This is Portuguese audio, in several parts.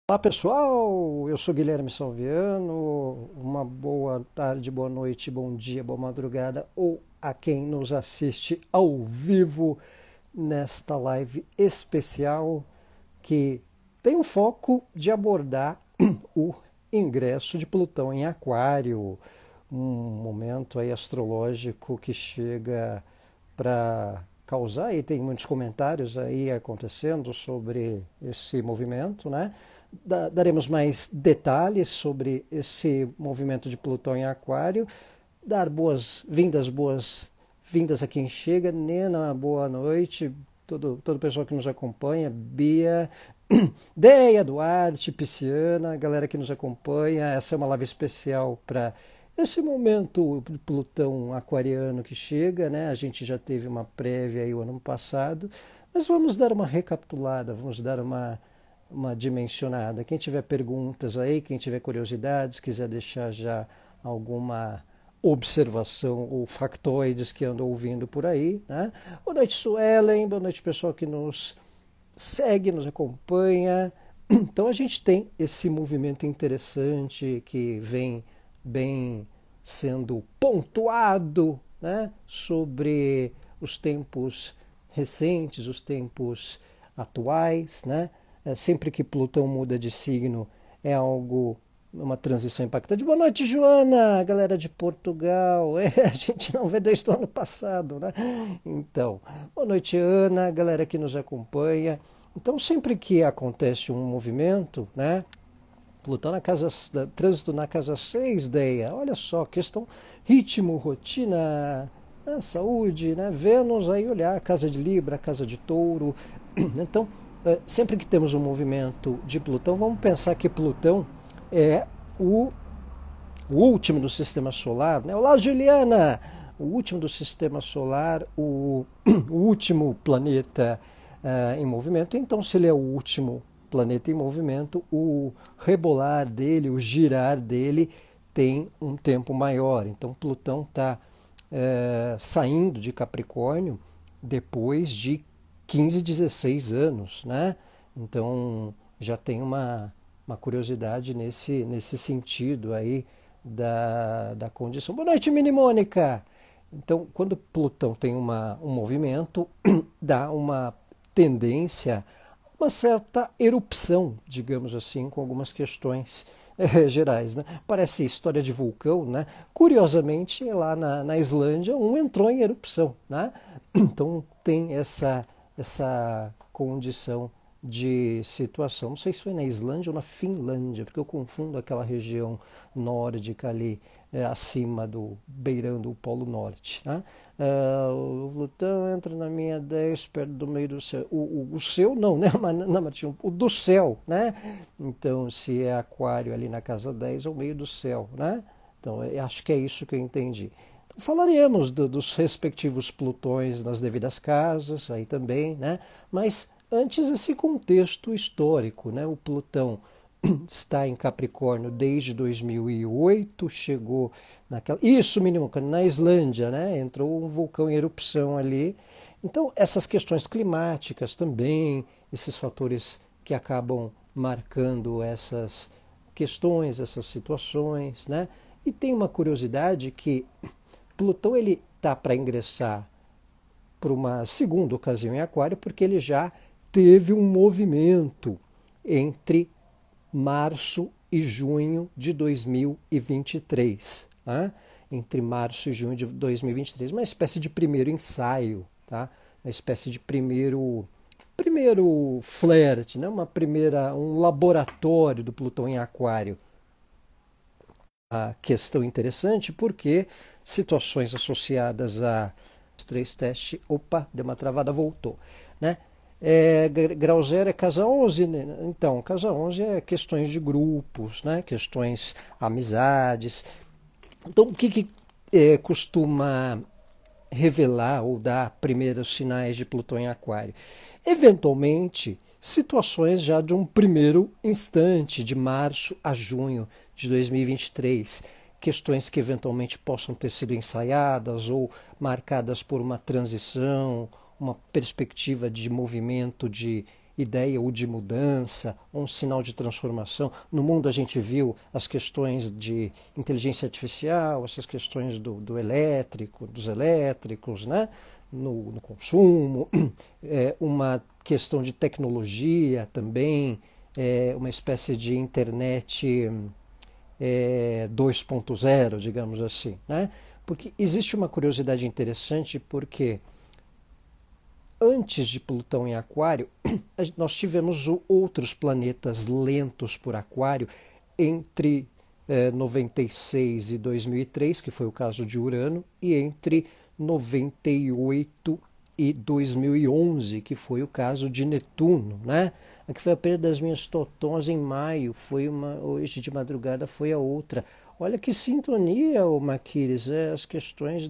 Olá pessoal, eu sou Guilherme Salviano. Uma boa tarde, boa noite, bom dia, boa madrugada ou a quem nos assiste ao vivo nesta live especial que tem o foco de abordar o ingresso de Plutão em Aquário, um momento aí astrológico que chega para causar, e tem muitos comentários aí acontecendo sobre esse movimento, né? Daremos mais detalhes sobre esse movimento de Plutão em Aquário, dar boas-vindas a quem chega. Nena, boa noite, todo o pessoal que nos acompanha, Bia, Deia, Duarte, Pisciana, galera que nos acompanha. Essa é uma live especial para esse momento de Plutão aquariano que chega, né? A gente já teve uma prévia aí o ano passado, mas vamos dar uma recapitulada, vamos dar uma dimensionada. Quem tiver perguntas aí, quem tiver curiosidades, quiser deixar já alguma observação ou factoides que andam ouvindo por aí, né? Boa noite, Suelen, boa noite, pessoal que nos segue, nos acompanha. Então a gente tem esse movimento interessante que vem bem sendo pontuado, né, sobre os tempos recentes, os tempos atuais, né? Sempre que Plutão muda de signo é algo, uma transição impactante. Boa noite, Joana, galera de Portugal. A gente não vê desde o ano passado, né? Então, boa noite, Ana, galera que nos acompanha. Então, sempre que acontece um movimento, né? Plutão na casa, trânsito na casa 6, Deia. Olha só, questão ritmo, rotina, né, saúde, né? Vênus aí olhar, casa de Libra, casa de Touro. Então, sempre que temos um movimento de Plutão, vamos pensar que Plutão é o último do sistema solar, né? Olá, Juliana! O último do sistema solar, o último planeta em movimento. Então, se ele é o último planeta em movimento, o rebolar dele, o girar dele tem um tempo maior. Então, Plutão está saindo de Capricórnio depois de 15, 16 anos, né? Então, já tem uma curiosidade nesse sentido aí da condição. Boa noite, Mini Mônica! Então, quando Plutão tem um movimento, dá uma tendência, uma certa erupção, digamos assim, com algumas questões gerais, né? Parece história de vulcão, né? Curiosamente, lá na Islândia, um entrou em erupção, né? Então, tem essa condição de situação. Não sei se foi na Islândia ou na Finlândia, porque eu confundo aquela região nórdica ali, acima beirando o Polo Norte. Né? O Plutão entra na minha 10, perto do meio do céu. O seu não, né? Não, Martinho, o do céu, né? Então, se é Aquário ali na casa 10, é o meio do céu, né? Então, acho que é isso que eu entendi. Falaremos dos respectivos Plutões nas devidas casas, aí também, né? Mas antes esse contexto histórico, né? O Plutão está em Capricórnio desde 2008, chegou naquela... Isso, mínimo, na Islândia, né? Entrou um vulcão em erupção ali. Então, essas questões climáticas também, esses fatores que acabam marcando essas questões, essas situações, né? E tem uma curiosidade que Plutão ele tá para ingressar por uma segunda ocasião em Aquário, porque ele já teve um movimento entre março e junho de 2023. Né? Entre março e junho de 2023, uma espécie de primeiro ensaio, tá? Uma espécie de primeiro flerte, né? Um laboratório do Plutão em Aquário. A questão interessante porque situações associadas a três testes, opa, deu uma travada, voltou, né? Grau 0 é casa 11, né? Então, casa 11 é questões de grupos, né? Questões amizades. Então, o que costuma revelar ou dar primeiros sinais de Plutão em Aquário? Eventualmente, situações já de um primeiro instante, de março a junho de 2023, questões que eventualmente possam ter sido ensaiadas ou marcadas por uma transição, uma perspectiva de movimento de ideia ou de mudança, ou um sinal de transformação. No mundo a gente viu as questões de inteligência artificial, essas questões do elétrico, dos elétricos, né? No consumo, uma questão de tecnologia também, uma espécie de internet 2.0, digamos assim, né? Porque existe uma curiosidade interessante, porque antes de Plutão em Aquário, nós tivemos outros planetas lentos por Aquário entre 96 e 2003, que foi o caso de Urano, e entre 98 e 2011, que foi o caso de Netuno, né? Aqui foi a perda das minhas totons em maio, foi uma, hoje de madrugada foi a outra. Olha que sintonia, ô Maquiris, as questões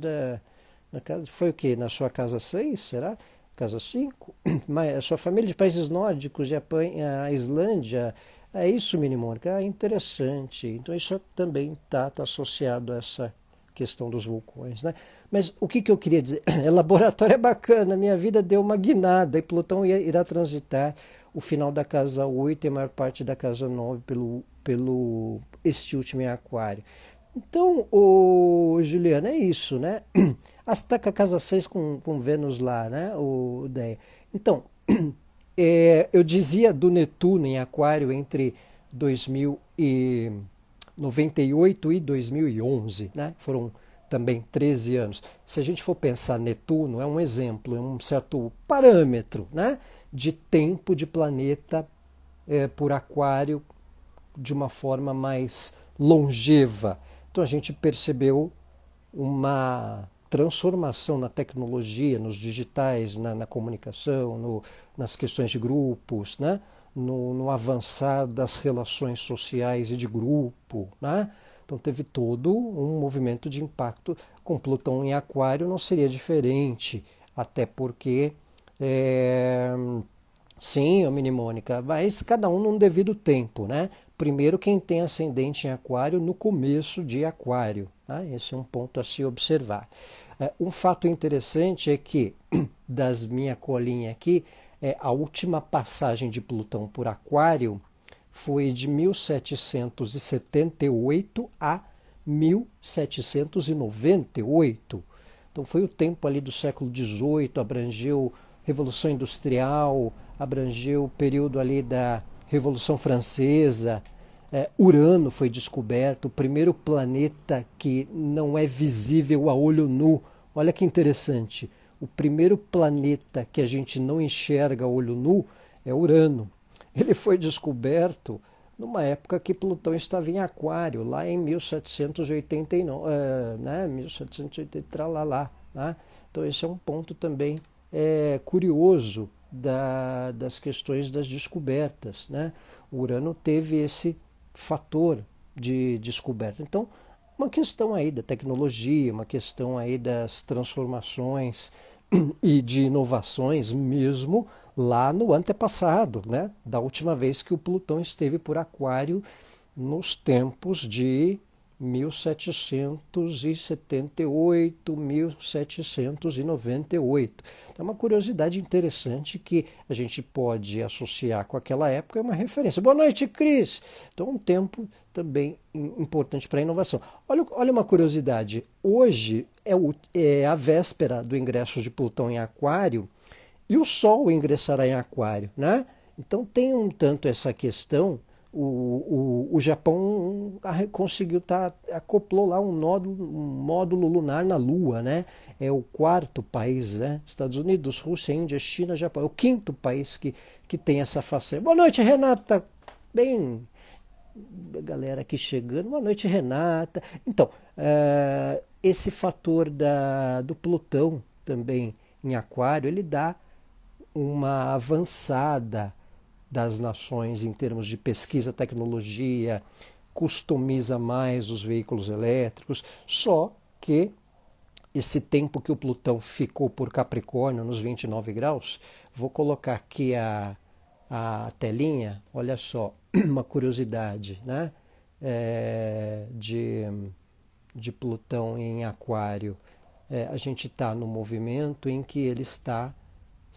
na casa, foi o quê? Na sua casa 6, será? Casa 5? Mas a sua família de países nórdicos, a Islândia, é isso, Mini Mônica? Ah, interessante. Então isso também está associado a essa questão dos vulcões, né? Mas o que eu queria dizer? Laboratório é bacana, minha vida deu uma guinada e Plutão irá transitar o final da casa 8 e a maior parte da casa 9 pelo este último em Aquário. Então, Juliana, é isso, né? Está com a casa 6 com Vênus lá, né? Ideia. Então, eu dizia do Netuno em Aquário entre 2098 e 2011, né? Foram também 13 anos. Se a gente for pensar Netuno, é um exemplo, é um certo parâmetro, né? De tempo de planeta por Aquário de uma forma mais longeva. Então a gente percebeu uma transformação na tecnologia, nos digitais, na comunicação, nas questões de grupos, né? no avançar das relações sociais e de grupo, né? Então teve todo um movimento de impacto. Com Plutão em Aquário não seria diferente, até porque sim, Mini Mônica, mas cada um num devido tempo, né? Primeiro quem tem ascendente em Aquário no começo de Aquário, tá? Esse é um ponto a se observar. Um fato interessante é que, das minha colinha aqui, a última passagem de Plutão por Aquário foi de 1778 a 1798. Então foi o tempo ali do século XVIII, abrangeu Revolução Industrial, abrangeu o período ali da Revolução Francesa. Urano foi descoberto, o primeiro planeta que não é visível a olho nu. Olha que interessante, o primeiro planeta que a gente não enxerga a olho nu é Urano. Ele foi descoberto numa época que Plutão estava em Aquário, lá em 1789, né? 1780, lá, né? Então esse é um ponto também curioso das questões das descobertas, né? O Urano teve esse fator de descoberta. Então, uma questão aí da tecnologia, uma questão aí das transformações e de inovações mesmo lá no antepassado, né? Da última vez que o Plutão esteve por Aquário nos tempos de 1778, 1798. É uma curiosidade interessante que a gente pode associar com aquela época, é uma referência. Boa noite, Cris! Então, um tempo também importante para a inovação. Olha uma curiosidade. Hoje é a véspera do ingresso de Plutão em Aquário e o Sol ingressará em Aquário, né? Então, tem um tanto essa questão. O Japão conseguiu acoplou lá um módulo lunar na Lua, né? É o quarto país, né? Estados Unidos, Rússia, Índia, China, Japão. É o quinto país que tem essa façanha. Boa noite, Renata. Bem, galera aqui chegando. Boa noite, Renata. Então, esse fator do Plutão também em Aquário, ele dá uma avançada das nações em termos de pesquisa, tecnologia, customiza mais os veículos elétricos, só que esse tempo que o Plutão ficou por Capricórnio, nos 29 graus, vou colocar aqui a telinha, olha só, uma curiosidade, né? De Plutão em Aquário. A gente está no movimento em que ele está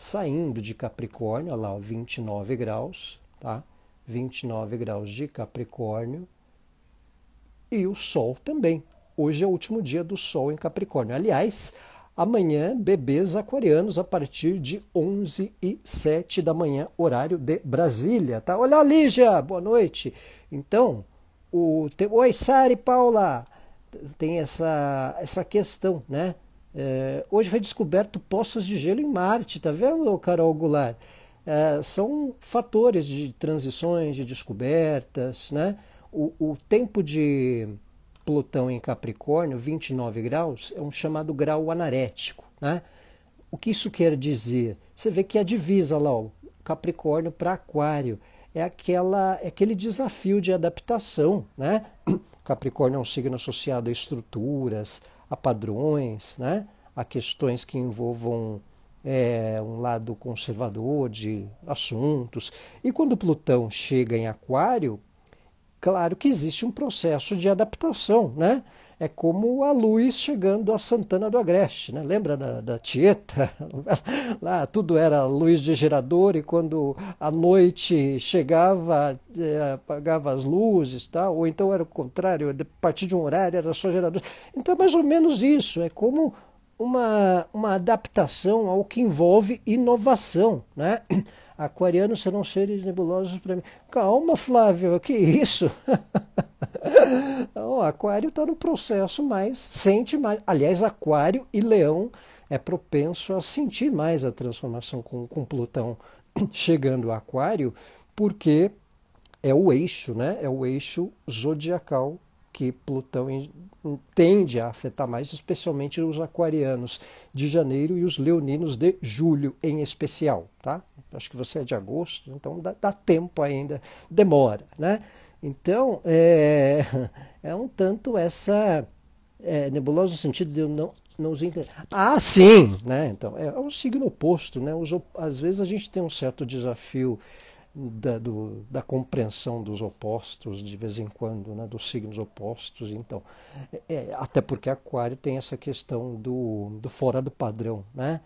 saindo de Capricórnio, olha lá, ó, 29 graus, tá? 29 graus de Capricórnio, e o Sol também. Hoje é o último dia do Sol em Capricórnio. Aliás, amanhã, bebês aquarianos a partir de 11h07 da manhã, horário de Brasília, tá? Olha, Lígia, boa noite. Então, oi, Sara e Paula, tem essa questão, né? Hoje foi descoberto poças de gelo em Marte, tá vendo, Carol Goulart? São fatores de transições, de descobertas, né? O tempo de Plutão em Capricórnio, 29 graus, é um chamado grau anarético, né? O que isso quer dizer? Você vê que a divisa lá, o Capricórnio para Aquário, é aquele desafio de adaptação, né? Capricórnio é um signo associado a estruturas, a padrões, né? A questões que envolvam um lado conservador de assuntos. E quando Plutão chega em Aquário, claro que existe um processo de adaptação, né? É como a luz chegando a Santana do Agreste, né? Lembra da Tieta? Lá tudo era luz de gerador e quando a noite chegava, apagava as luzes, tá? Ou então era o contrário, a partir de um horário era só gerador. Então é mais ou menos isso, é como uma adaptação ao que envolve inovação, né? Aquarianos serão seres nebulosos para mim. Calma, Flávio, que isso? O Aquário está no processo mais, sente mais. Aliás, Aquário e Leão é propenso a sentir mais a transformação com Plutão chegando a Aquário, porque é o eixo, né? É o eixo zodiacal que Plutão tende a afetar mais, especialmente os aquarianos de janeiro e os leoninos de julho em especial, tá? Acho que você é de agosto, então dá tempo ainda, demora, né? Então, é um tanto essa nebulosa no sentido de eu não os entender. Ah, sim! Né? Então, é um signo oposto, né? Às vezes a gente tem um certo desafio da compreensão dos opostos de vez em quando, né, dos signos opostos. Então, até porque Aquário tem essa questão do fora do padrão, né?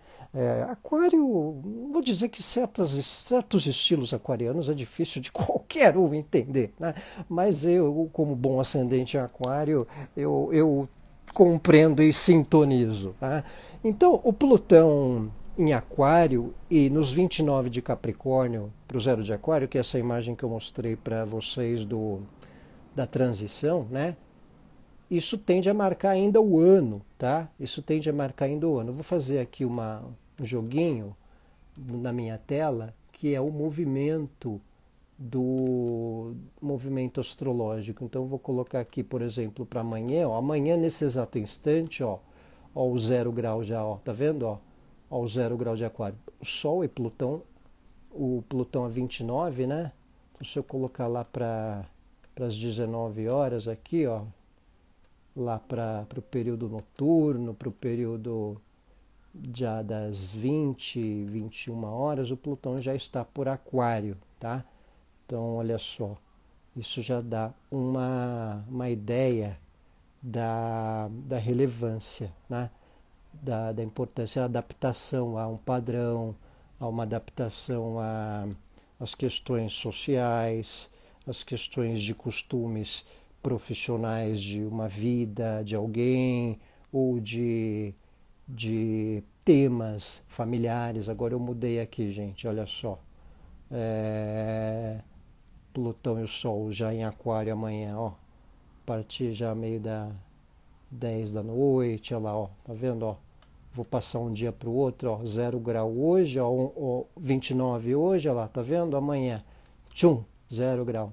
Aquário, vou dizer que certos estilos aquarianos é difícil de qualquer um entender, né? Mas eu, como bom ascendente em Aquário, eu compreendo e sintonizo, tá? Então, o Plutão em Aquário e nos 29 de Capricórnio para o 0 de Aquário, que é essa imagem que eu mostrei para vocês da transição, né? Isso tende a marcar ainda o ano, tá? Isso tende a marcar ainda o ano. Eu vou fazer aqui um joguinho na minha tela, que é o movimento do movimento astrológico. Então eu vou colocar aqui, por exemplo, para amanhã, ó, amanhã nesse exato instante, ó, o 0 grau já, ó, tá vendo, ó? Ao 0 grau de Aquário. O Sol e Plutão, o Plutão a 29, né? Então, se eu colocar lá para as 19 horas aqui, ó, lá para o período noturno, para o período já das 20, 21 horas, o Plutão já está por Aquário, tá? Então, olha só, isso já dá uma ideia da relevância, né? Da importância da adaptação a um padrão, a uma adaptação às questões sociais, às questões de costumes profissionais de uma vida, de alguém, ou de temas familiares. Agora eu mudei aqui, gente, olha só. Plutão e o Sol já em Aquário amanhã, ó. A partir já meio da 10 da noite, olha lá, ó. Tá vendo, ó? Vou passar um dia para o outro, ó, 0 grau hoje, ó, 29 hoje, ó lá, tá vendo? Amanhã, tchum, 0 grau,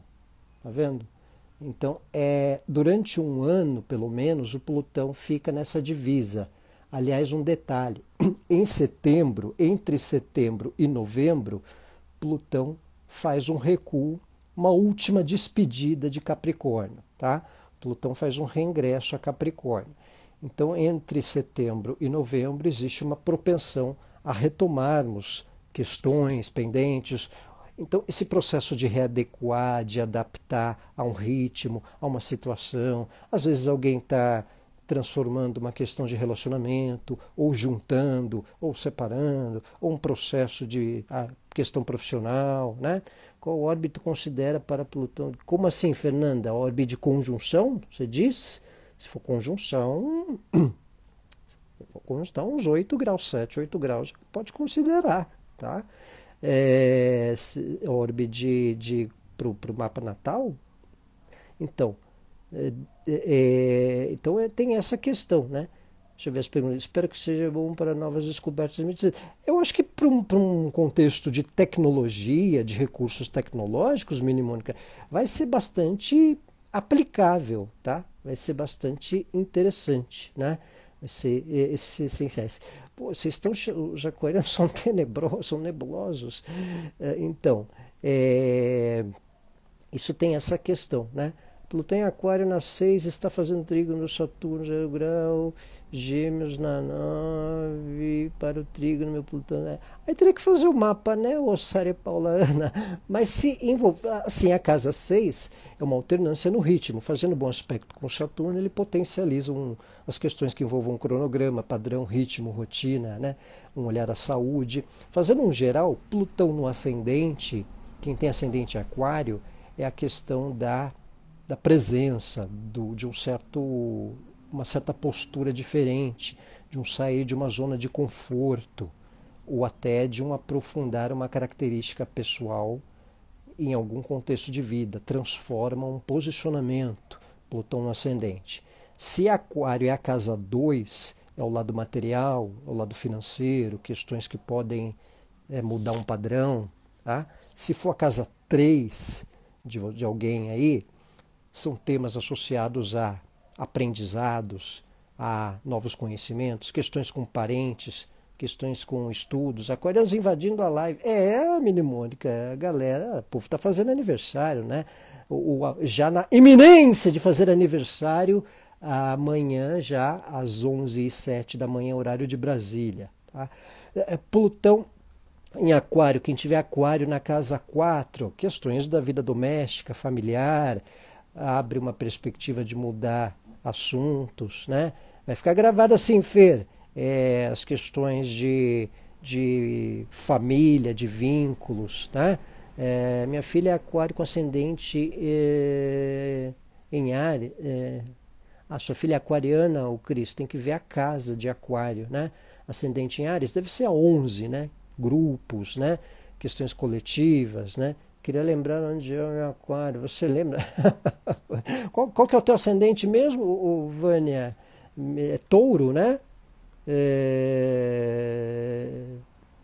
tá vendo? Então, durante um ano, pelo menos, o Plutão fica nessa divisa. Aliás, um detalhe, em setembro, entre setembro e novembro, Plutão faz um recuo, uma última despedida de Capricórnio, tá? Plutão faz um reingresso a Capricórnio. Então, entre setembro e novembro, existe uma propensão a retomarmos questões pendentes. Então, esse processo de readequar, de adaptar a um ritmo, a uma situação. Às vezes alguém está transformando uma questão de relacionamento, ou juntando, ou separando, ou um processo de questão profissional, né? Qual órbita considera para Plutão? Como assim, Fernanda? A órbita de conjunção, você diz? Se for conjunção, uns 8 graus, 7, 8 graus, pode considerar, tá? Órbita para o mapa natal, então, tem essa questão, né? Deixa eu ver as perguntas. Espero que seja bom para novas descobertas. Eu acho que para um contexto de tecnologia, de recursos tecnológicos, Mini Mônica, vai ser bastante aplicável, tá? Vai ser bastante interessante, né? Vai ser esses essenciais. Pô, vocês estão, os aquarianos são tenebrosos, são nebulosos. Então, isso tem essa questão, né? Plutão em Aquário na 6 está fazendo trígono no Saturno, 0 grau, Gêmeos na 9, para o trígono, meu Plutão. Né? Aí teria que fazer o mapa, né, Ossária Paulana? Mas se envolver, assim, a casa 6 é uma alternância no ritmo. Fazendo bom aspecto com o Saturno, ele potencializa as questões que envolvam cronograma, padrão, ritmo, rotina, né? Um olhar à saúde. Fazendo um geral, Plutão no ascendente, quem tem ascendente em Aquário, é a questão da presença, de uma certa postura diferente, de um sair de uma zona de conforto, ou até de um aprofundar uma característica pessoal em algum contexto de vida, transforma um posicionamento, Plutão no ascendente. Se Aquário é a casa 2, é o lado material, é o lado financeiro, questões que podem mudar um padrão. Tá? Se for a casa 3 de alguém aí, são temas associados a aprendizados, a novos conhecimentos, questões com parentes, questões com estudos, aquarianos invadindo a live. Mini Mônica, a galera, o povo está fazendo aniversário, né? Já na iminência de fazer aniversário, amanhã já às 11h07 da manhã, horário de Brasília. Tá? Plutão em Aquário, quem tiver Aquário na casa 4, questões da vida doméstica, familiar, abre uma perspectiva de mudar assuntos, né? Vai ficar gravado assim, Fer, as questões de família, de vínculos, né? Minha filha é Aquário com ascendente em Áries. A sua filha é aquariana, o Cris, tem que ver a casa de Aquário, né? Ascendente em Áries, deve ser a 11, né? Grupos, né? Questões coletivas, né? Queria lembrar onde é o meu Aquário. Você lembra? Qual que é o teu ascendente mesmo, Vânia? É Touro, né?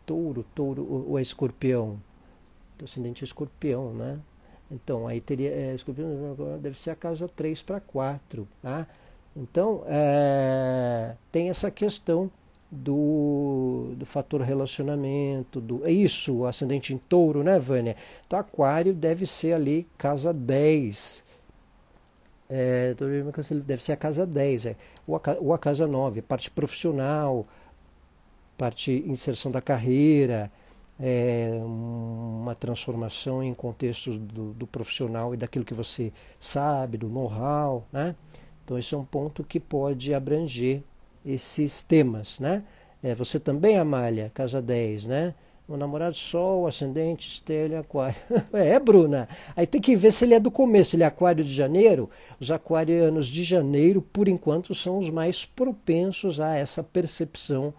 Touro ou é Escorpião? Teu ascendente é Escorpião, né? Então, aí teria... Escorpião deve ser a casa 3 para 4, tá? Então, tem essa questão do fator relacionamento, é isso, o ascendente em Touro, né, Vânia? Então, Aquário deve ser ali casa 10. Deve ser a casa 10, ou a casa 9, parte profissional, parte inserção da carreira, uma transformação em contextos do profissional e daquilo que você sabe, do know-how, né? Então, esse é um ponto que pode abranger esses temas, né? Você também, Amália, casa 10, né? O namorado Sol, ascendente, Estélio, Aquário. Bruna. Aí tem que ver se ele é do começo, ele é Aquário de janeiro. Os aquarianos de janeiro, por enquanto, são os mais propensos a essa percepção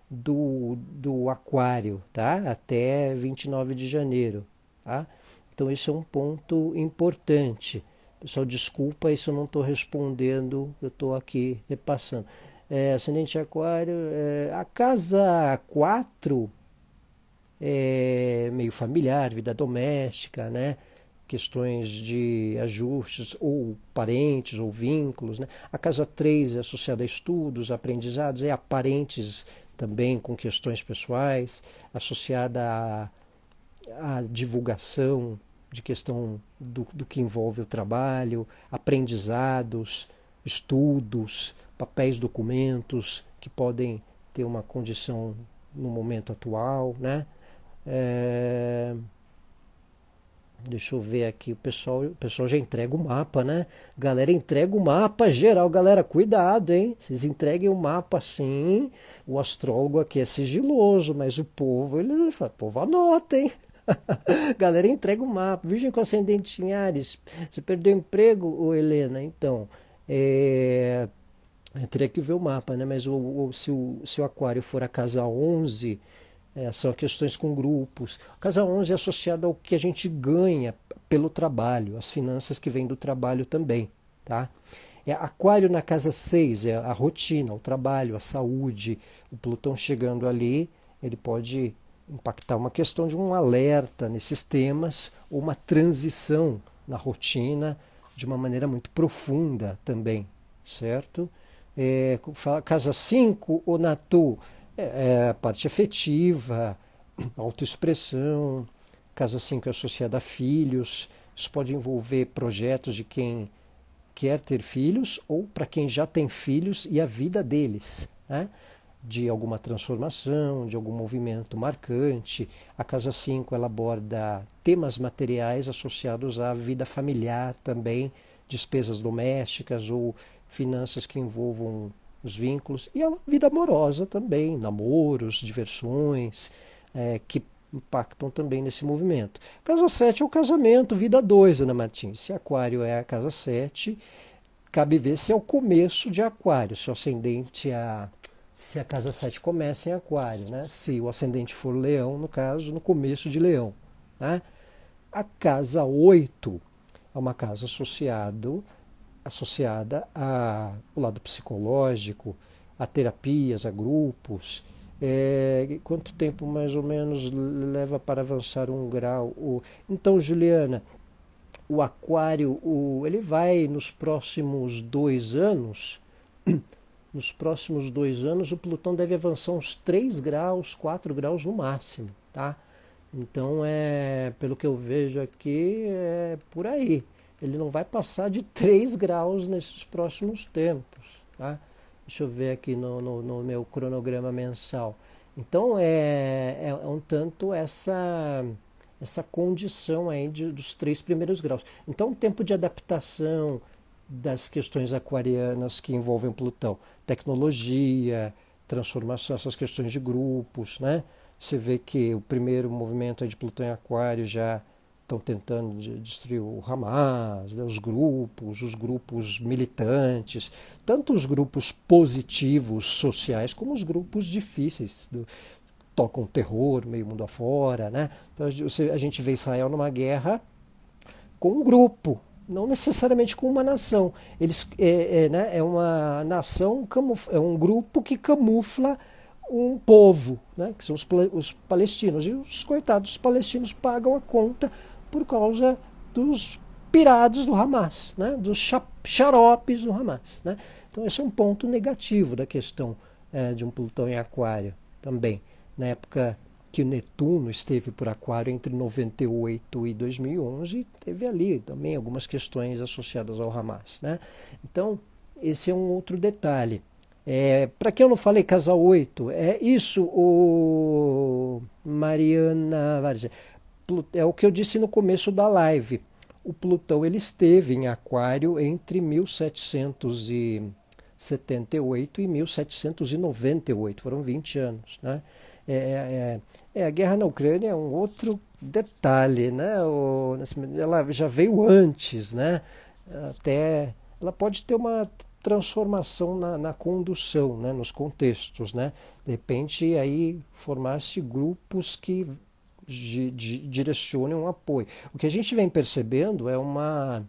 do Aquário, tá? Até 29 de janeiro, tá? Então, esse é um ponto importante. Pessoal, desculpa se eu não estou respondendo, eu estou aqui repassando. Ascendente Aquário, a casa 4 é meio familiar, vida doméstica, né? Questões de ajustes, ou parentes, ou vínculos, né? A casa 3 é associada a estudos, aprendizados, a parentes também com questões pessoais, associada à divulgação de questão do que envolve o trabalho, aprendizados, estudos, papéis, documentos que podem ter uma condição no momento atual, né? Deixa eu ver aqui, o pessoal já entrega o mapa, né? Galera, entrega o mapa geral. Galera, cuidado, hein? Vocês entreguem o mapa sim. O astrólogo aqui é sigiloso, mas o povo, ele fala, povo anota, hein? Galera, entrega o mapa. Virgem com ascendente em Áries. Você perdeu o emprego, ô Helena? Então, eu teria que ver o mapa, né? Mas se o Aquário for a casa 11, são questões com grupos. A casa 11 é associada ao que a gente ganha pelo trabalho, as finanças que vêm do trabalho também, tá? Aquário na casa 6 é a rotina, o trabalho, a saúde. O Plutão chegando ali, ele pode impactar uma questão de um alerta nesses temas, ou uma transição na rotina de uma maneira muito profunda também, certo? Casa 5, o Natu, a parte afetiva, autoexpressão. Casa 5 é associada a filhos. Isso pode envolver projetos de quem quer ter filhos ou para quem já tem filhos e a vida deles, né? De alguma transformação, de algum movimento marcante. A casa 5 ela aborda temas materiais associados à vida familiar também, despesas domésticas ou finanças que envolvam os vínculos, e a vida amorosa também, namoros, diversões, que impactam também nesse movimento. Casa 7 é o casamento, vida 2, Ana Martins. Se Aquário é a casa 7, cabe ver se é o começo de Aquário, se o ascendente se a casa 7 começa em Aquário, né? Se o ascendente for Leão, no caso, no começo de Leão, né? A casa 8 é uma casa associada ao lado psicológico, a terapias, a grupos. Quanto tempo mais ou menos leva para avançar um grau? Então, Juliana, o Aquário, ele vai nos próximos 2 anos. Nos próximos 2 anos, o Plutão deve avançar uns 3 graus, 4 graus no máximo, tá? Então, pelo que eu vejo aqui, é por aí. Ele não vai passar de 3 graus nesses próximos tempos, tá? Deixa eu ver aqui no meu cronograma mensal. Então, é um tanto essa condição aí dos 3 primeiros graus. Então, o tempo de adaptação das questões aquarianas que envolvem Plutão, tecnologia, transformação, essas questões de grupos, né? Você vê que o primeiro movimento de Plutão em Aquário já estão tentando destruir o Hamas, né? Os grupos militantes, tanto os grupos positivos sociais como os grupos difíceis, tocam terror meio mundo afora, né? Então a gente vê Israel numa guerra com um grupo, não necessariamente com uma nação. Né, uma nação, é um grupo que camufla um povo, né, que são os palestinos. E os coitados palestinos pagam a conta por causa dos pirados do Hamas, né, dos xaropes do Hamas. Né? Então esse é um ponto negativo da questão de um Plutão em Aquário também. Na época que o Netuno esteve por Aquário entre 98 e 2011, teve ali também algumas questões associadas ao Hamas, né? Então, esse é um outro detalhe. Para que eu não falei casa 8, isso, Mariana Várzea, é o que eu disse no começo da live. O Plutão ele esteve em Aquário entre 1778 e 1798, foram 20 anos, né? A guerra na Ucrânia é um outro detalhe, né? Ela já veio antes, né? Até ela pode ter uma transformação na condução, né? Nos contextos, né? De repente aí formar-se grupos que direcionem um apoio. O que a gente vem percebendo é uma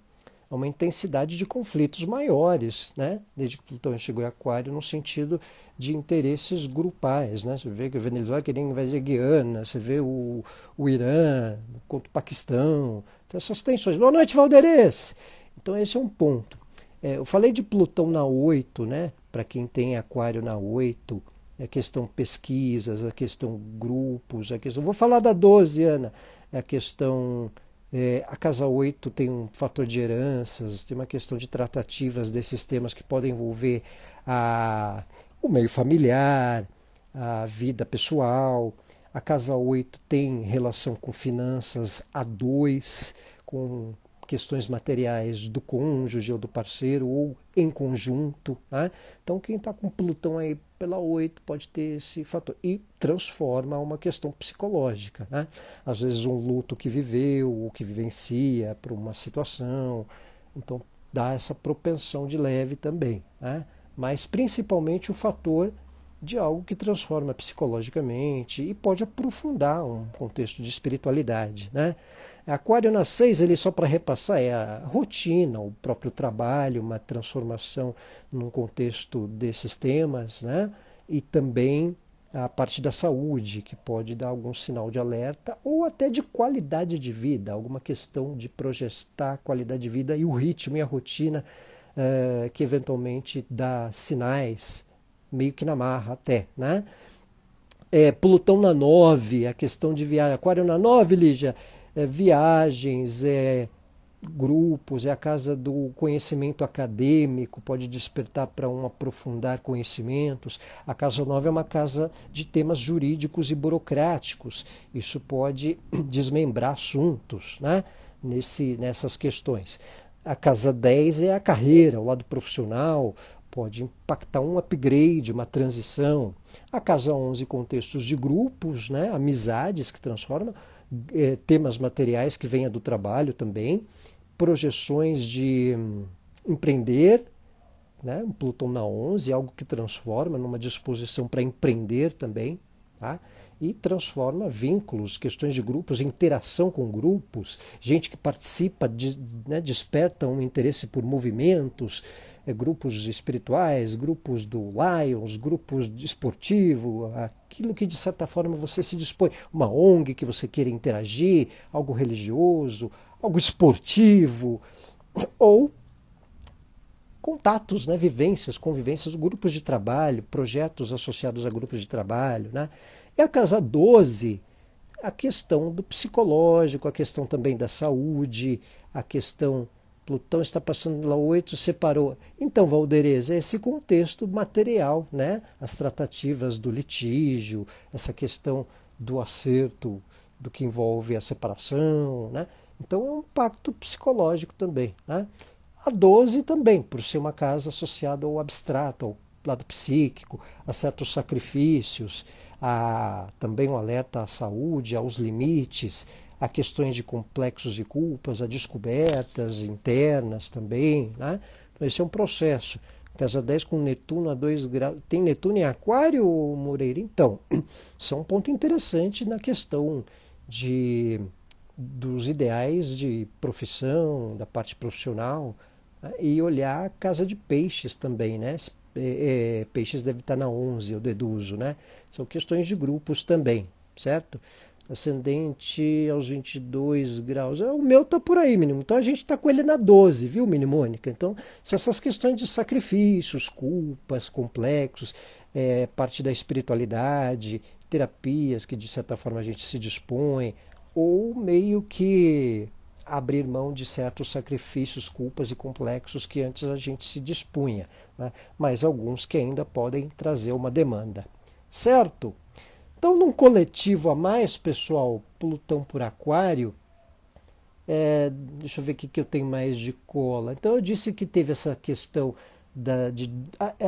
intensidade de conflitos maiores, né? Desde que Plutão chegou em Aquário, no sentido de interesses grupais, né? Você vê que a Venezuela queria invadir a Guiana, você vê o Irã contra o Paquistão, então essas tensões. Boa noite, Valderez! Então esse é um ponto. Eu falei de Plutão na 8, né? Para quem tem Aquário na 8, a questão pesquisas, a questão grupos, a questão... Vou falar da 12, Ana, a questão... a casa 8 tem um fator de heranças, tem uma questão de tratativas desses temas que podem envolver o meio familiar, a vida pessoal. A casa 8 tem relação com finanças, a 2 com questões materiais do cônjuge ou do parceiro, ou em conjunto, né? Então quem está com Plutão aí pela 8 pode ter esse fator. E transforma uma questão psicológica, né? Às vezes um luto que viveu, ou que vivencia por uma situação. Então dá essa propensão de leve também, né? Mas principalmente o fator de algo que transforma psicologicamente e pode aprofundar um contexto de espiritualidade, né? Aquário na 6, ele só para repassar, é a rotina, o próprio trabalho, uma transformação num contexto desses temas, né? E também a parte da saúde, que pode dar algum sinal de alerta, ou até de qualidade de vida, alguma questão de projetar a qualidade de vida e o ritmo e a rotina que eventualmente dá sinais, meio que na marra até, né? Plutão na 9, a questão de viagem. Aquário na 9, Lígia, viagens, grupos, é a casa do conhecimento acadêmico, pode despertar para um aprofundar conhecimentos. A casa 9 é uma casa de temas jurídicos e burocráticos. Isso pode desmembrar assuntos, né? Nessas questões. A casa 10 é a carreira, o lado profissional, pode impactar um upgrade, uma transição. A casa 11, contextos de grupos, né? Amizades que transformam, temas materiais que venha do trabalho também, projeções de empreender, né? Um Plutão na 11, algo que transforma numa disposição para empreender também, tá? E transforma vínculos, questões de grupos, interação com grupos, gente que participa, né, desperta um interesse por movimentos, grupos espirituais, grupos do Lions, grupos esportivo, aquilo que de certa forma você se dispõe, uma ONG que você queira interagir, algo religioso, algo esportivo, ou contatos, né, vivências, convivências, grupos de trabalho, projetos associados a grupos de trabalho, né? E a casa 12, a questão do psicológico, a questão também da saúde, a questão, Plutão está passando pela 8, separou. Então, Valdereza, é esse contexto material, né? As tratativas do litígio, essa questão do acerto, do que envolve a separação, né? Então é um pacto psicológico também, né? A 12 também, por ser uma casa associada ao abstrato, ao lado psíquico, a certos sacrifícios, também um alerta à saúde, aos limites, a questões de complexos e culpas, a descobertas internas também, né? Então esse é um processo. Casa 10 com Netuno a 2 graus. Tem Netuno em Aquário, Moreira? Então, isso é um ponto interessante na questão dos ideais de profissão, da parte profissional, né? E olhar a casa de Peixes também, né? Peixes deve estar na 11, eu deduzo, né? São questões de grupos também, certo? Ascendente aos 22 graus. O meu está por aí, mínimo. Então a gente está com ele na 12, viu, Mini Mônica? Então, se essas questões de sacrifícios, culpas, complexos, parte da espiritualidade, terapias que de certa forma a gente se dispõe, ou meio que abrir mão de certos sacrifícios, culpas e complexos que antes a gente se dispunha, né? Mas alguns que ainda podem trazer uma demanda, certo? Então, num coletivo a mais, pessoal, Plutão por Aquário, deixa eu ver o que eu tenho mais de cola. Então, eu disse que teve essa questão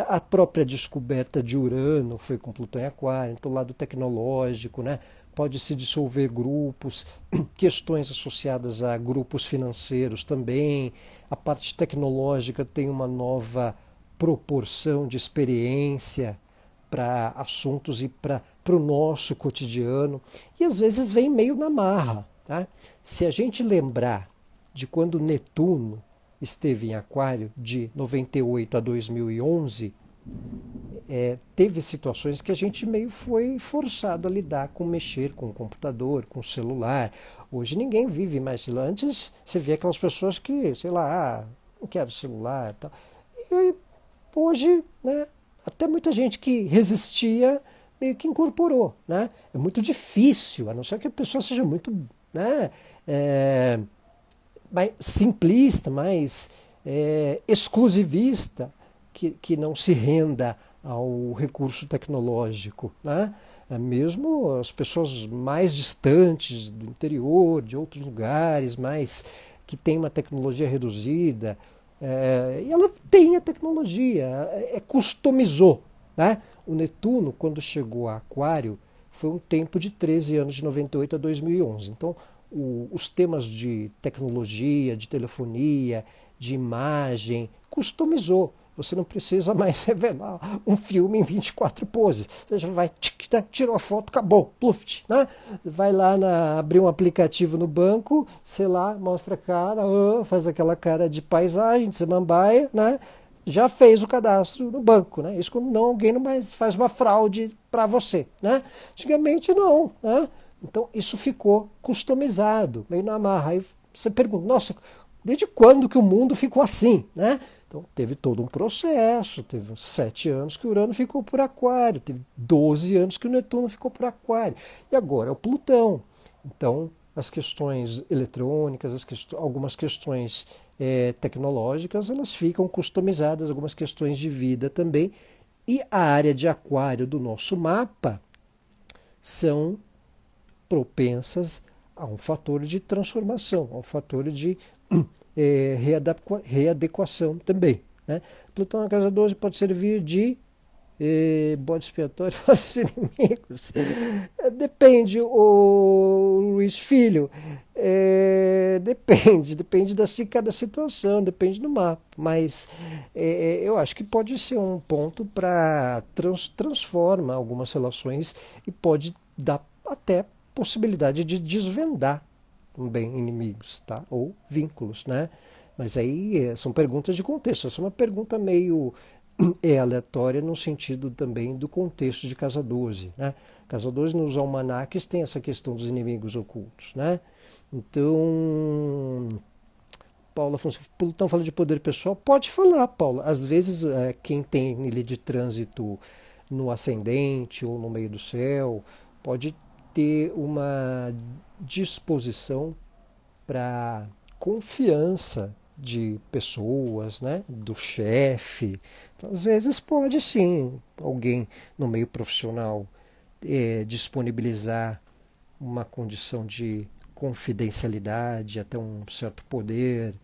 a própria descoberta de Urano foi com Plutão em Aquário, então, lado tecnológico, né? Pode se dissolver grupos, questões associadas a grupos financeiros também. A parte tecnológica tem uma nova proporção de experiência para assuntos e para o nosso cotidiano. E às vezes vem meio na marra, tá? Se a gente lembrar de quando Netuno esteve em Aquário, de 98 a 2011, teve situações que a gente meio foi forçado a lidar com mexer com o computador, com o celular. Hoje ninguém vive mais celular. Antes você via aquelas pessoas que, sei lá, não quero celular e tal. E hoje, né, até muita gente que resistia meio que incorporou, né? É muito difícil, a não ser que a pessoa seja muito, né, mais simplista, mais exclusivista, que não se renda ao recurso tecnológico, né? Mesmo as pessoas mais distantes do interior, de outros lugares, mais que têm uma tecnologia reduzida, e ela tem a tecnologia, customizou, né? O Netuno, quando chegou a Aquário, foi um tempo de 13 anos, de 98 a 2011. Então, os temas de tecnologia, de telefonia, de imagem, customizou. Você não precisa mais revelar um filme em 24 poses. Você já vai, tirou a foto, acabou, pluft, né? Vai lá abrir um aplicativo no banco, sei lá, mostra a cara, faz aquela cara de paisagem, de samambaia, né? Já fez o cadastro no banco, né? Isso quando alguém não mais faz uma fraude para você, né? Antigamente não, né? Então isso ficou customizado, meio na marra. Aí você pergunta, nossa, desde quando que o mundo ficou assim, né? Então teve todo um processo, teve 7 anos que o Urano ficou por Aquário, teve 12 anos que o Netuno ficou por Aquário, e agora é o Plutão. Então as questões eletrônicas, algumas questões tecnológicas, elas ficam customizadas, algumas questões de vida também, e a área de Aquário do nosso mapa são propensas a um fator de transformação, a um fator de readequação também, né? Plutão na casa 12 pode servir de bode expiatório para os inimigos. Depende, o Luiz Filho, depende da cada situação, depende do mapa, mas eu acho que pode ser um ponto para transformar algumas relações e pode dar até possibilidade de desvendar também inimigos, tá? Ou vínculos, né? Mas aí são perguntas de contexto. Essa é uma pergunta meio aleatória no sentido também do contexto de casa 12, né? Casa 12 nos almanaques tem essa questão dos inimigos ocultos, né? Então, Paula Afonso, Plutão fala de poder pessoal. Pode falar, Paula. Às vezes, quem tem ele de trânsito no ascendente ou no meio do céu, pode ter uma disposição para confiança de pessoas, né? Do chefe. Então, às vezes pode sim alguém no meio profissional disponibilizar uma condição de confidencialidade, até um certo poder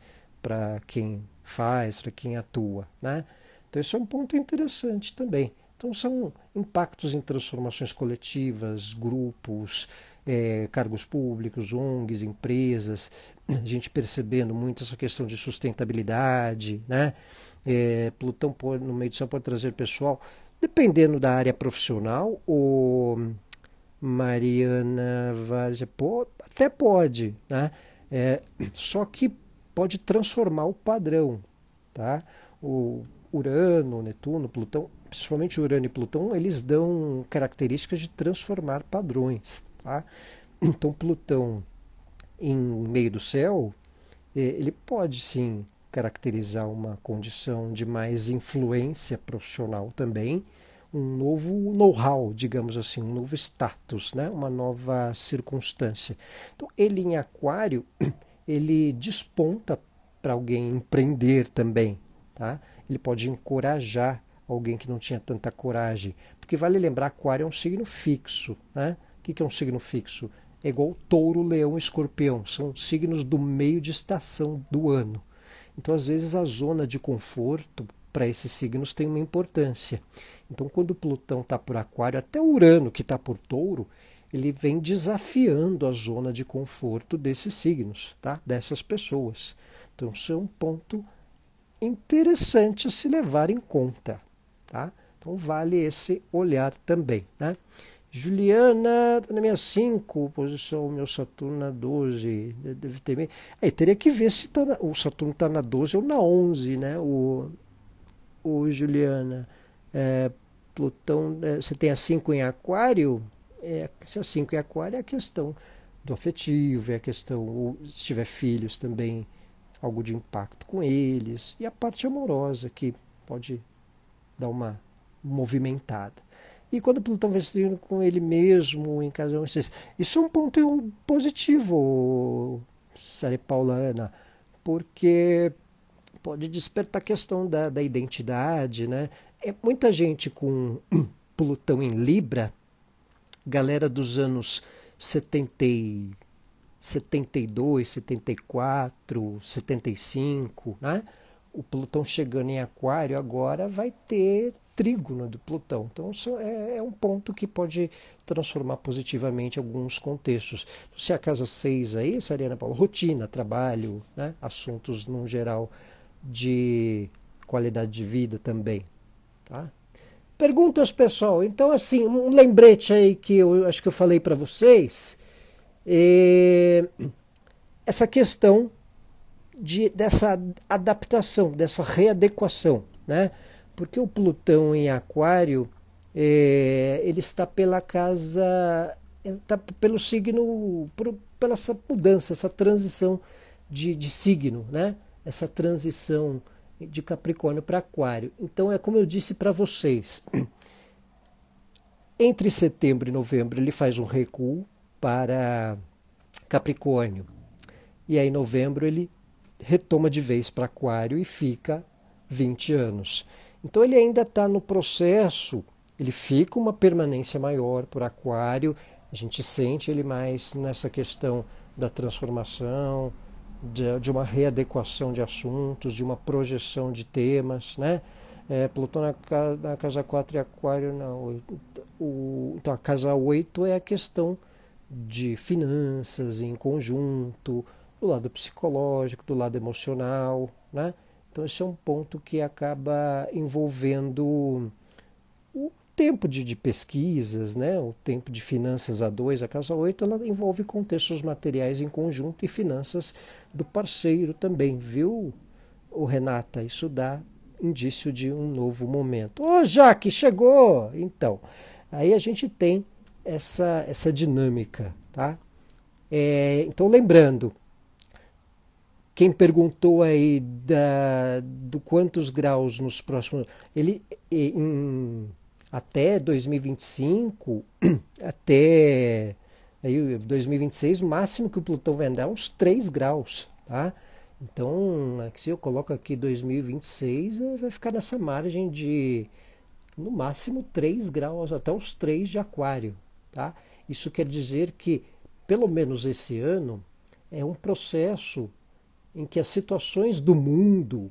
para quem faz, para quem atua, né? Então isso é um ponto interessante também. Então são impactos em transformações coletivas, grupos, cargos públicos, ONGs, empresas, a gente percebendo muito essa questão de sustentabilidade, né? Plutão no meio do céu pode trazer pessoal, dependendo da área profissional, ou Mariana Várzea, até pode, né? Só que pode transformar o padrão, tá? O Urano, Netuno, Plutão, principalmente Urano e Plutão, eles dão características de transformar padrões, tá? Então Plutão em meio do céu, ele pode sim caracterizar uma condição de mais influência profissional também, um novo know-how, digamos assim, um novo status, né? Uma nova circunstância. Então, ele em Aquário, ele desponta para alguém empreender também, tá? Ele pode encorajar alguém que não tinha tanta coragem, porque vale lembrar, Aquário é um signo fixo, né? O que é um signo fixo? É igual Touro, Leão e Escorpião, são signos do meio de estação do ano. Então, às vezes, a zona de conforto para esses signos tem uma importância. Então, quando Plutão está por Aquário, até Urano, que está por Touro, ele vem desafiando a zona de conforto desses signos, tá? Dessas pessoas. Então, isso é um ponto interessante a se levar em conta, tá? Então, vale esse olhar também, né? Juliana está na minha 5, posição, meu Saturno na 12. Deve ter... teria que ver se o Saturno está na 12 ou na 11, né? O Juliana. Plutão, você tem a 5 em Aquário? Se a 5 em Aquário é a questão do afetivo, é a questão, se tiver filhos também, algo de impacto com eles. E a parte amorosa, que pode dar uma movimentada. E quando Plutão vai se com ele mesmo, em casa, isso é um ponto positivo, Sara Paulana, porque pode despertar a questão da identidade, né? Muita gente com Plutão em Libra galera dos anos 70, 72, 74, 75, né? O Plutão chegando em Aquário agora vai ter trígono do Plutão. Então isso é um ponto que pode transformar positivamente alguns contextos. Se a casa 6 aí, Sariana Paula, rotina, trabalho, né? Assuntos no geral de qualidade de vida também. Tá? Perguntas, pessoal. Então, assim, um lembrete aí que eu acho que eu falei para vocês. Essa questão dessa adaptação, dessa readequação, né? Porque o Plutão em Aquário, ele está pela casa, está pelo signo, pela essa mudança, essa transição de signo, né? Essa transição de Capricórnio para Aquário. Então é como eu disse para vocês, entre setembro e novembro ele faz um recuo para Capricórnio, e aí em novembro ele retoma de vez para Aquário e fica 20 anos. Então ele ainda está no processo, ele fica uma permanência maior por Aquário, a gente sente ele mais nessa questão da transformação, de uma readequação de assuntos, de uma projeção de temas, né? Plutão na casa 4 e Aquário não. Então a casa 8 é a questão de finanças em conjunto, do lado psicológico, do lado emocional, né? Então esse é um ponto que acaba envolvendo o tempo de pesquisas, né? O tempo de finanças a 2, a casa 8, ela envolve contextos materiais em conjunto e finanças do parceiro também, viu, Renata? Isso dá indício de um novo momento. Ô, Jaque, chegou! Então, aí a gente tem essa dinâmica, tá? Então, lembrando, quem perguntou aí do quantos graus nos próximos... até 2025, até aí 2026, o máximo que o Plutão vai andar é uns 3 graus, tá? Então, se eu coloco aqui 2026, vai ficar nessa margem de, no máximo, 3 graus, até os 3 de Aquário, tá? Isso quer dizer que, pelo menos esse ano, é um processo em que as situações do mundo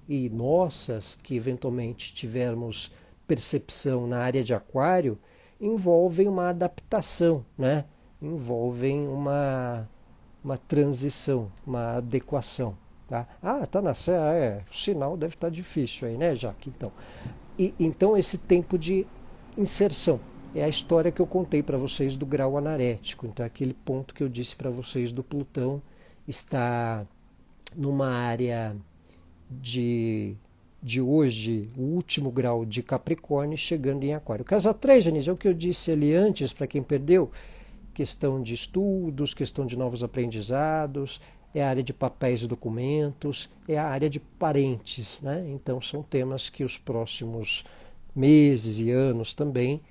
e nossas, que eventualmente tivermos percepção na área de Aquário, envolvem uma adaptação, né? Envolvem uma transição, uma adequação. Tá? Tá na Serra, o sinal deve estar difícil aí, né, Jaque? Então esse tempo de inserção é a história que eu contei para vocês do grau anarético. Então aquele ponto que eu disse para vocês do Plutão está numa área de hoje, o último grau de Capricórnio, chegando em Aquário. Casa 3, Janise, é o que eu disse ali antes, para quem perdeu, questão de estudos, questão de novos aprendizados, é a área de papéis e documentos, é a área de parentes, né? Então são temas que os próximos meses e anos também,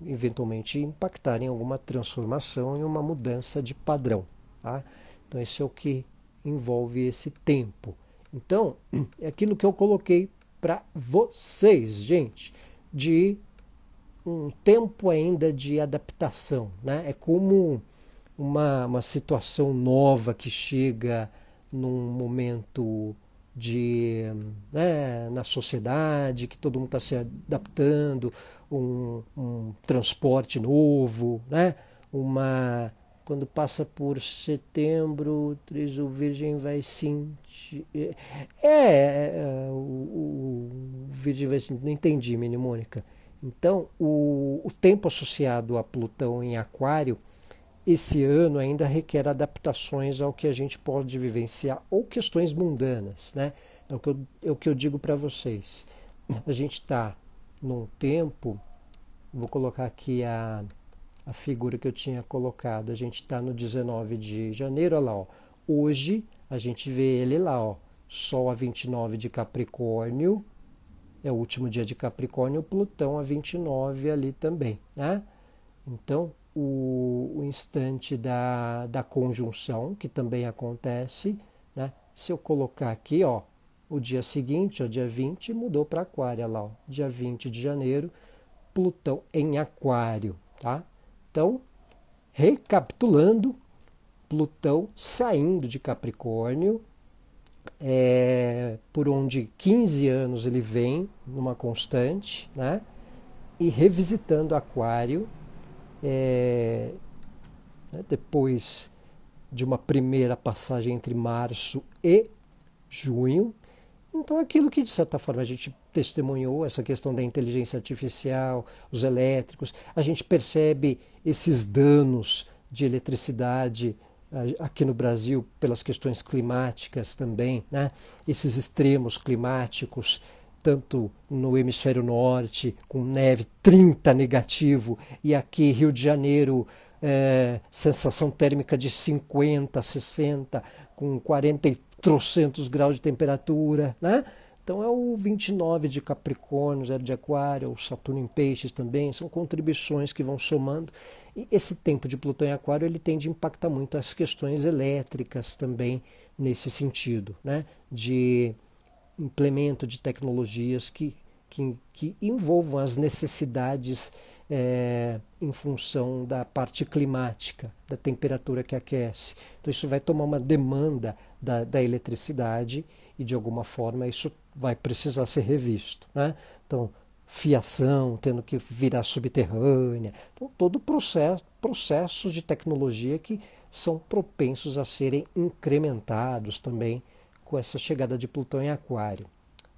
eventualmente, impactarem em alguma transformação e uma mudança de padrão, tá? Então esse é o que envolve esse tempo. Então, é aquilo que eu coloquei para vocês, gente, de um tempo ainda de adaptação, né? É como uma situação nova que chega num momento né, na sociedade, que todo mundo está se adaptando, um transporte novo, né? Quando passa por setembro, o Virgem vai sentir... o Virgem vai sentir... Não entendi, Mônica. Então, o tempo associado a Plutão em Aquário, esse ano ainda requer adaptações ao que a gente pode vivenciar, ou questões mundanas, né? É o que eu digo para vocês. A gente está num tempo, vou colocar aqui a figura que eu tinha colocado, a gente está no 19 de janeiro, olha lá, ó. Hoje a gente vê ele lá, ó, Sol a 29 de Capricórnio, é o último dia de Capricórnio, Plutão a 29 ali também, né? Então, o instante da conjunção, que também acontece, né? Se eu colocar aqui, ó, o dia seguinte, ó, dia 20, mudou para Aquário, olha lá, ó, dia 20 de janeiro, Plutão em Aquário, tá? Então, recapitulando, Plutão saindo de Capricórnio, por onde 15 anos ele vem numa constante, né? E revisitando Aquário, né? Depois de uma primeira passagem entre março e junho. Então, aquilo que, de certa forma, a gente testemunhou, essa questão da inteligência artificial, os elétricos, a gente percebe esses danos de eletricidade aqui no Brasil pelas questões climáticas também, né? Esses extremos climáticos, tanto no hemisfério norte, com neve 30 negativo, e aqui Rio de Janeiro, sensação térmica de 50, 60, com 40 e trocentos graus de temperatura, né? Então é o 29 de Capricórnio, 0 de Aquário, o Saturno em Peixes também, são contribuições que vão somando. E esse tempo de Plutão em Aquário ele tende a impactar muito as questões elétricas também nesse sentido, né? De implemento de tecnologias que envolvam as necessidades em função da parte climática, da temperatura que aquece. Então isso vai tomar uma demanda da eletricidade e de alguma forma isso vai precisar ser revisto, né? Então, fiação tendo que virar subterrânea, então, todo processos de tecnologia que são propensos a serem incrementados também com essa chegada de Plutão em Aquário.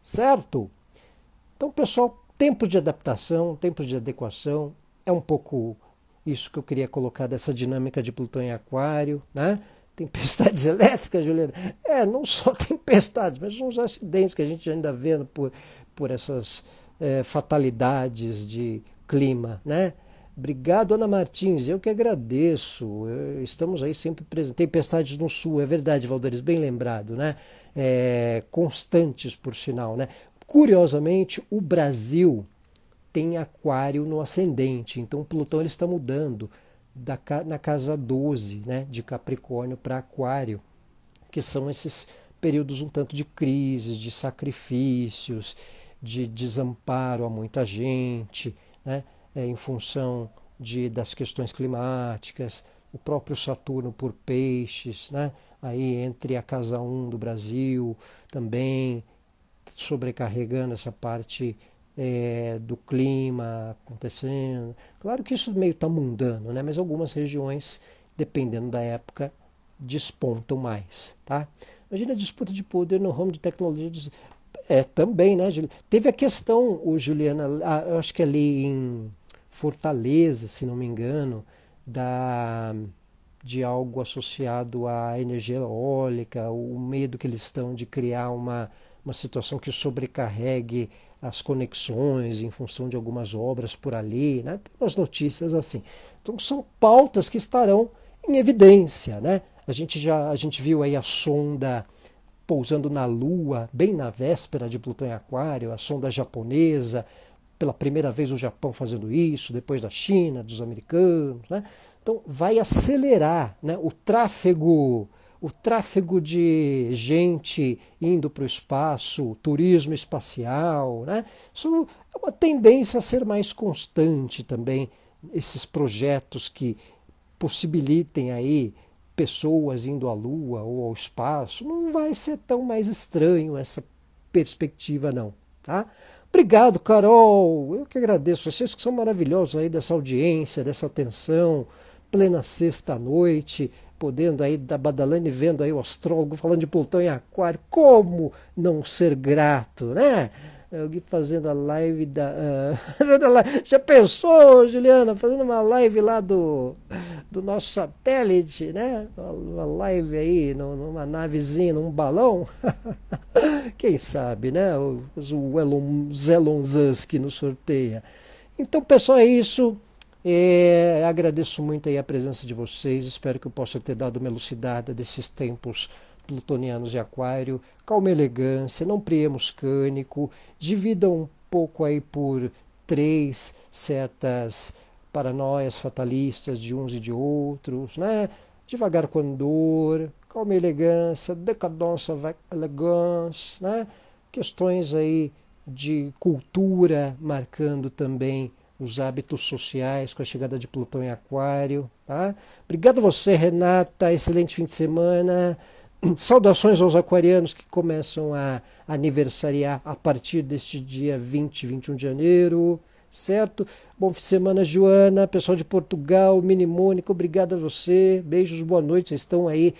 Certo? Então, pessoal, tempos de adaptação, tempos de adequação, é um pouco isso que eu queria colocar dessa dinâmica de Plutão em Aquário, né? Tempestades elétricas, Juliana. Não só tempestades, mas uns acidentes que a gente ainda vê por essas fatalidades de clima, né? Obrigado, Ana Martins, eu que agradeço. Estamos aí sempre presentes. Tempestades no sul, é verdade, Valderes, bem lembrado, né? Constantes, por sinal, né? Curiosamente, o Brasil tem Aquário no ascendente, então Plutão ele está mudando na casa 12, né, de Capricórnio para Aquário, que são esses períodos um tanto de crises, de sacrifícios, de desamparo a muita gente, né, em função das questões climáticas, o próprio Saturno por Peixes, né, aí entre a casa 1 do Brasil também, sobrecarregando essa parte do clima acontecendo. Claro que isso meio está mundano, né? Mas algumas regiões, dependendo da época, despontam mais. Tá? Imagina a disputa de poder no ramo de tecnologia. Também, né, Juliana? Teve a questão, Juliana, eu acho que ali em Fortaleza, se não me engano, de algo associado à energia eólica, o medo que eles estão de criar uma situação que sobrecarregue as conexões em função de algumas obras por ali, né? Tem umas notícias assim. Então são pautas que estarão em evidência, né? A gente viu aí a sonda pousando na Lua, bem na véspera de Plutão em Aquário, a sonda japonesa, pela primeira vez o Japão fazendo isso, depois da China, dos americanos, né? Então vai acelerar, né, o tráfego de gente indo para o espaço, turismo espacial, né? Isso é uma tendência a ser mais constante também, esses projetos que possibilitem aí pessoas indo à Lua ou ao espaço. Não vai ser tão mais estranho essa perspectiva não, tá? Obrigado, Carol, eu que agradeço, vocês que são maravilhosos aí dessa audiência, dessa atenção, plena sexta-noite, podendo aí da badalando e vendo aí o astrólogo falando de Plutão em Aquário, como não ser grato, né? Alguém fazendo a live já pensou, Juliana, fazendo uma live lá do nosso satélite, né? Uma live aí numa navezinha, num balão. Quem sabe, né? O Elon Musk nos sorteia. Então, pessoal, é isso. Agradeço muito aí a presença de vocês, espero que eu possa ter dado uma elucidada desses tempos plutonianos de Aquário. Calma e elegância, não priemos cânico, dividam um pouco aí por 3 certas paranoias fatalistas de uns e de outros, né? Devagar com andor, calma e elegância, decadência avec elegância, né? Questões aí de cultura marcando também os hábitos sociais com a chegada de Plutão em Aquário, tá? Obrigado a você, Renata, excelente fim de semana. Saudações aos aquarianos que começam a aniversariar a partir deste dia 20, 21 de janeiro, certo? Bom fim de semana, Joana, pessoal de Portugal, Mini Mônica, obrigado a você, beijos, boa noite, vocês estão aí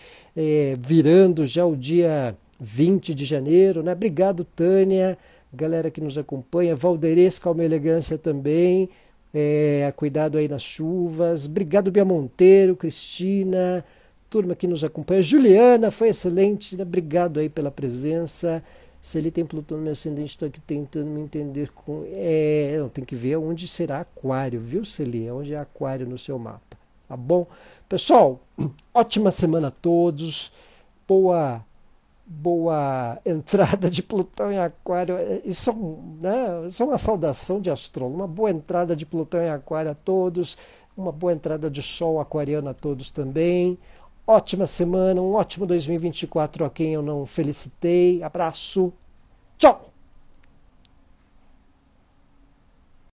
virando já o dia 20 de janeiro, né? Obrigado, Tânia, galera que nos acompanha, Valderez, Calma e Elegância também, cuidado aí nas chuvas, obrigado, Bia Monteiro, Cristina, turma que nos acompanha, Juliana, foi excelente, né? Obrigado aí pela presença. Se ele tem Plutão no meu ascendente, estou aqui tentando me entender com... tem que ver onde será Aquário, viu, Celi? Onde é Aquário no seu mapa, tá bom? Pessoal, ótima semana a todos, boa entrada de Plutão em Aquário, isso é uma saudação de astrônomo, uma boa entrada de Plutão em Aquário a todos, uma boa entrada de Sol aquariano a todos também. Ótima semana, um ótimo 2024 a quem eu não felicitei. Abraço, tchau!